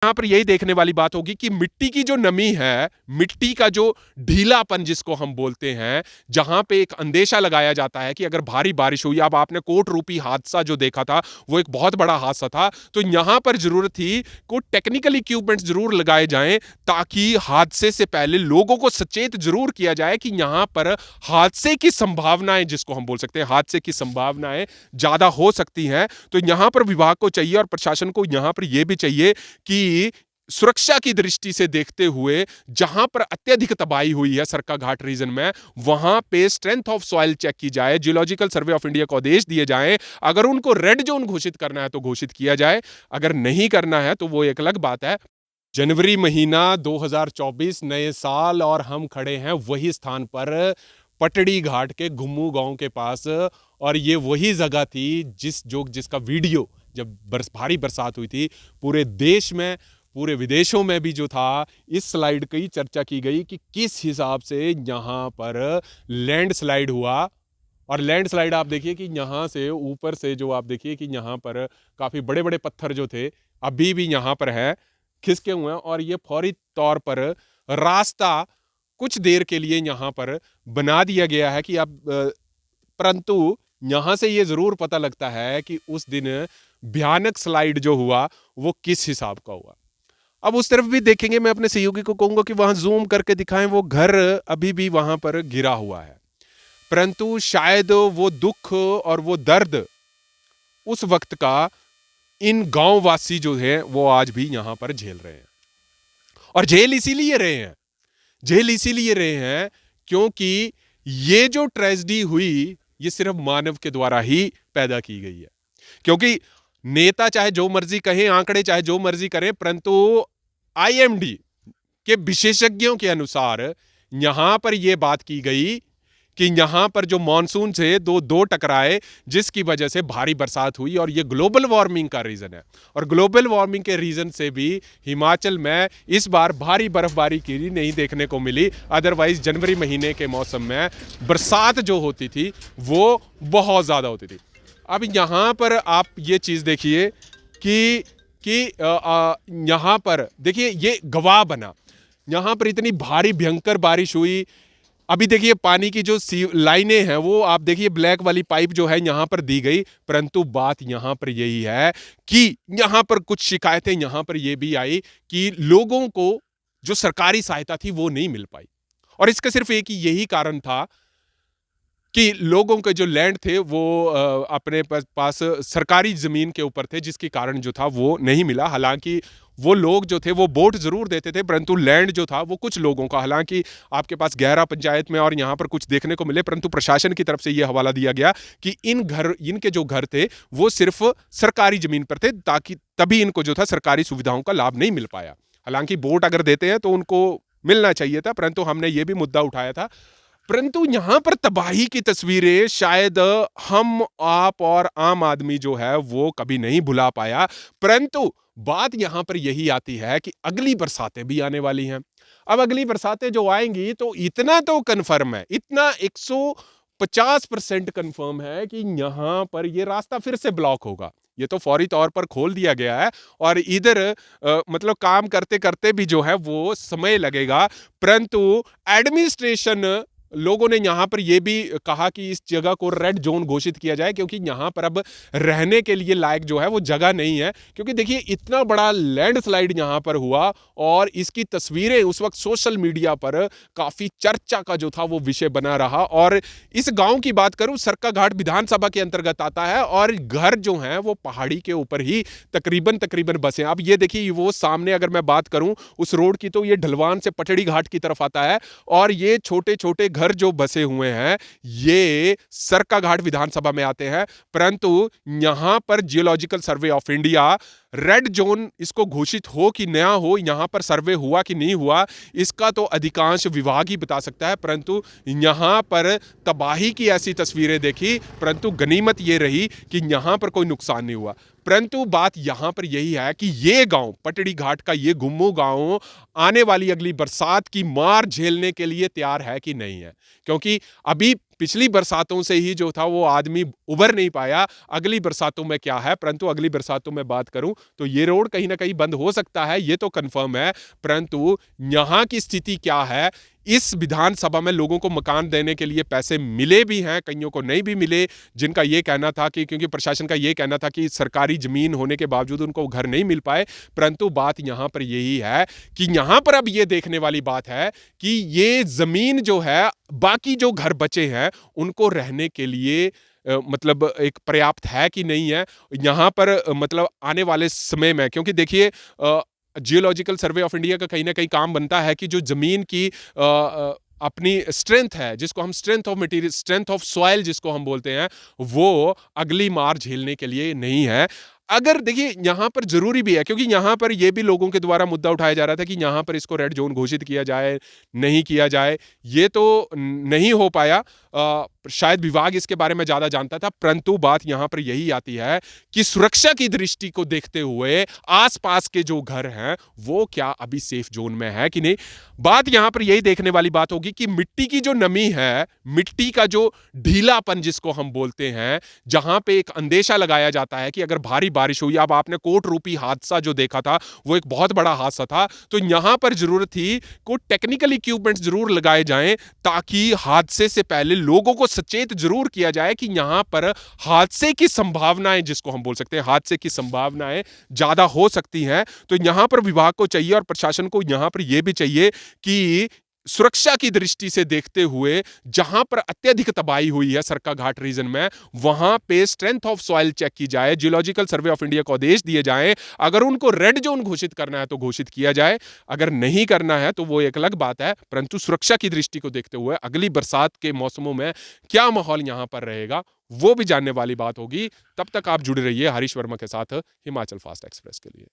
यहां पर यही देखने वाली बात होगी कि मिट्टी की जो नमी है, मिट्टी का जो ढीलापन जिसको हम बोलते हैं, जहां पे एक अंदेशा लगाया जाता है कि अगर भारी बारिश हुई, अब आपने कोट रूपी हादसा जो देखा था वो एक बहुत बड़ा हादसा था, तो यहां पर जरूरत थी को टेक्निकल इक्विपमेंट्स जरूर लगाए जाएं ताकि हादसे से पहले लोगों को सचेत जरूर किया जाए कि यहां पर हादसे की संभावनाएं, जिसको हम बोल सकते हैं हादसे की संभावनाएं ज्यादा हो सकती हैं। तो यहां पर विभाग को चाहिए और प्रशासन को यहां पर यह भी चाहिए कि सुरक्षा की दृष्टि से देखते हुए जहां पर अत्यधिक तबाही हुई है सरका घाट रीजन में, वहां पे स्ट्रेंथ ऑफ सॉइल चेक की जाए, जियोलॉजिकल सर्वे ऑफ इंडिया को आदेश दिए जाएं। अगर उनको रेड जोन घोषित करना है तो घोषित किया जाए, अगर नहीं करना है तो वो एक अलग बात है। जनवरी महीना 2024, नए साल, और हम खड़े हैं वही स्थान पर, पटड़ी घाट के घुम्मू गांव के पास। और ये वही जगह थी जिसका वीडियो जब भारी बरसात हुई थी, पूरे देश में, पूरे विदेशों में भी जो था, इस स्लाइड की चर्चा की गई कि किस हिसाब से यहां पर लैंडस्लाइड हुआ। और लैंडस्लाइड आप देखिए कि यहां से ऊपर से जो आप देखिए कि यहां पर काफी बड़े बड़े पत्थर जो थे अभी भी यहां पर है, खिसके हुए हैं। और ये फौरी तौर पर रास्ता कुछ देर के लिए यहां पर बना दिया गया है कि अब, परंतु यहां से ये जरूर पता लगता है कि उस दिन भयानक स्लाइड जो हुआ वो किस हिसाब का हुआ। अब उस तरफ भी देखेंगे, मैं अपने सहयोगी को कहूंगा कि वहां जूम करके दिखाएं, वो घर अभी भी वहां पर गिरा हुआ है, परंतु शायद वो दुख और वो दर्द उस वक्त का इन गांव वासी जो है वो आज भी यहां पर झेल रहे हैं। और झेल इसीलिए रहे हैं क्योंकि ये जो ट्रेजेडी हुई ये सिर्फ मानव के द्वारा ही पैदा की गई है। क्योंकि नेता चाहे जो मर्जी कहें, आंकड़े चाहे जो मर्जी करें, परंतु आईएमडी के विशेषज्ञों के अनुसार यहां पर यह बात की गई कि यहां पर जो मॉनसून से दो टकराए, जिसकी वजह से भारी बरसात हुई, और ये ग्लोबल वार्मिंग का रीजन है। और ग्लोबल वार्मिंग के रीजन से भी हिमाचल में इस बार भारी बर्फबारी की नहीं देखने को मिली। अदरवाइज जनवरी महीने के मौसम में बरसात जो होती थी वो बहुत ज्यादा होती थी। अब यहां पर आप ये चीज देखिए कि यहां पर देखिए ये गवाह बना, यहां पर इतनी भारी भयंकर बारिश हुई। अभी देखिए पानी की जो लाइनें हैं वो आप देखिए, ब्लैक वाली पाइप जो है यहां पर दी गई, परंतु बात यहां पर यही है कि यहां पर कुछ शिकायतें यहां पर यह भी आई कि लोगों को जो सरकारी सहायता थी वो नहीं मिल पाई। और इसका सिर्फ एक ही यही कारण था कि लोगों के जो लैंड थे वो अपने पास सरकारी जमीन के ऊपर थे, जिसके कारण जो था वो नहीं मिला। हालांकि वो लोग जो थे वो वोट जरूर देते थे, परंतु लैंड जो था वो कुछ लोगों का, हालांकि आपके पास गहरा पंचायत में और यहां पर कुछ देखने को मिले, परंतु प्रशासन की तरफ से यह हवाला दिया गया कि इनके जो घर थे वो सिर्फ सरकारी जमीन पर थे, ताकि तभी इनको जो था सरकारी सुविधाओं का लाभ नहीं मिल पाया। हालांकि वोट अगर देते हैं तो उनको मिलना चाहिए था, परंतु हमने ये भी मुद्दा उठाया था। परंतु यहां पर तबाही की तस्वीरें शायद हम, आप और आम आदमी जो है वो कभी नहीं भुला पाया। परंतु बात यहां पर यही आती है कि अगली बरसातें भी आने वाली हैं। अब अगली बरसातें जो आएंगी तो इतना तो कंफर्म है, इतना 150% कंफर्म है कि यहां पर यह रास्ता फिर से ब्लॉक होगा। ये तो फौरी तौर पर खोल दिया गया है और इधर मतलब काम करते करते भी जो है वो समय लगेगा। परंतु एडमिनिस्ट्रेशन लोगों ने यहां पर यह भी कहा कि इस जगह को रेड जोन घोषित किया जाए, क्योंकि यहां पर अब रहने के लिए लायक जो है वो जगह नहीं है। क्योंकि देखिए इतना बड़ा लैंडस्लाइड यहां पर हुआ और इसकी तस्वीरें उस वक्त सोशल मीडिया पर काफी चर्चा का जो था वो विषय बना रहा। और इस गांव की बात करूं, सरका घाट विधानसभा के अंतर्गत आता है और घर जो है वो पहाड़ी के ऊपर ही तकरीबन तकरीबन बसे। अब ये देखिए वो सामने अगर मैं बात करूं उस रोड की, तो ये ढलवान से पटड़ी घाट की तरफ आता है और ये छोटे छोटे घर जो बसे हुए हैं ये सरका घाट विधानसभा में आते हैं। परंतु यहां पर geological survey of India red zone इसको घोषित हो कि नया हो, यहां पर सर्वे हुआ कि नहीं हुआ, इसका तो अधिकांश विभाग ही बता सकता है। परंतु यहां पर तबाही की ऐसी तस्वीरें देखी, परंतु गनीमत यह रही कि यहां पर कोई नुकसान नहीं हुआ। परंतु बात यहां पर यही है कि यह गांव, पटड़ी घाट का यह घुम्मू गांव, आने वाली अगली बरसात की मार झेलने के लिए तैयार है कि नहीं है। क्योंकि अभी पिछली बरसातों से ही जो था वो आदमी उबर नहीं पाया, अगली बरसातों में क्या है। परंतु अगली बरसातों में बात करूं तो ये रोड कहीं ना कहीं बंद हो सकता है, ये तो कंफर्म है। परंतु यहां की स्थिति क्या है, इस विधानसभा में लोगों को मकान देने के लिए पैसे मिले भी हैं, कईयों को नहीं भी मिले, जिनका ये कहना था कि क्योंकि प्रशासन का ये कहना था कि सरकारी जमीन होने के बावजूद उनको घर नहीं मिल पाए। परंतु बात यहां पर यही है कि यहां पर अब ये देखने वाली बात है कि ये जमीन जो है, बाकी जो घर बचे हैं उनको रहने के लिए मतलब एक पर्याप्त है कि नहीं है। यहां पर मतलब आने वाले समय में, क्योंकि देखिए जियोलॉजिकल सर्वे ऑफ इंडिया का कहीं ना कहीं काम बनता है कि जो जमीन की अपनी स्ट्रेंथ है, जिसको हम strength of material, strength of soil जिसको हम बोलते हैं, वो अगली मार झेलने के लिए नहीं है। अगर देखिए यहां पर जरूरी भी है, क्योंकि यहां पर यह भी लोगों के द्वारा मुद्दा उठाया जा रहा था कि यहां पर इसको रेड जोन घोषित किया जाए, नहीं किया जाए, ये तो नहीं हो पाया। शायद विभाग इसके बारे में ज्यादा जानता था। परंतु बात यहां पर यही आती है कि सुरक्षा की दृष्टि को देखते हुए आसपास के जो घर हैं वो क्या अभी सेफ जोन में है कि नहीं। बात यहां पर यही देखने वाली बात होगी कि मिट्टी की जो नमी है, मिट्टी का जो ढीलापन जिसको हम बोलते हैं, जहां पे एक अंदेशा लगाया जाता है कि अगर भारी बारिश हुई, अब आपने कोट रूपी हादसा जो देखा था वो एक बहुत बड़ा हादसा था, तो यहां पर जरूरत थी को टेक्निकल इक्विपमेंट्स जरूर लगाए जाएं ताकि हादसे से पहले लोगों को सचेत जरूर किया जाए कि यहां पर हादसे की संभावनाएं, जिसको हम बोल सकते हैं हादसे की संभावनाएं ज्यादा हो सकती हैं। तो यहां पर विभाग को चाहिए और प्रशासन को यहां पर यह भी चाहिए कि सुरक्षा की दृष्टि से देखते हुए जहां पर अत्यधिक तबाही हुई है सरका घाट रीजन में, वहां पे स्ट्रेंथ ऑफ सॉइल चेक की जाए, जियोलॉजिकल सर्वे ऑफ इंडिया को आदेश दिए जाएं। अगर उनको रेड जोन घोषित करना है तो घोषित किया जाए, अगर नहीं करना है तो वो एक अलग बात है। परंतु सुरक्षा की दृष्टि को देखते हुए अगली बरसात के मौसमों में क्या माहौल यहां पर रहेगा वो भी जानने वाली बात होगी। तब तक आप जुड़े रहिए हरीश वर्मा के साथ हिमाचल फास्ट एक्सप्रेस के लिए।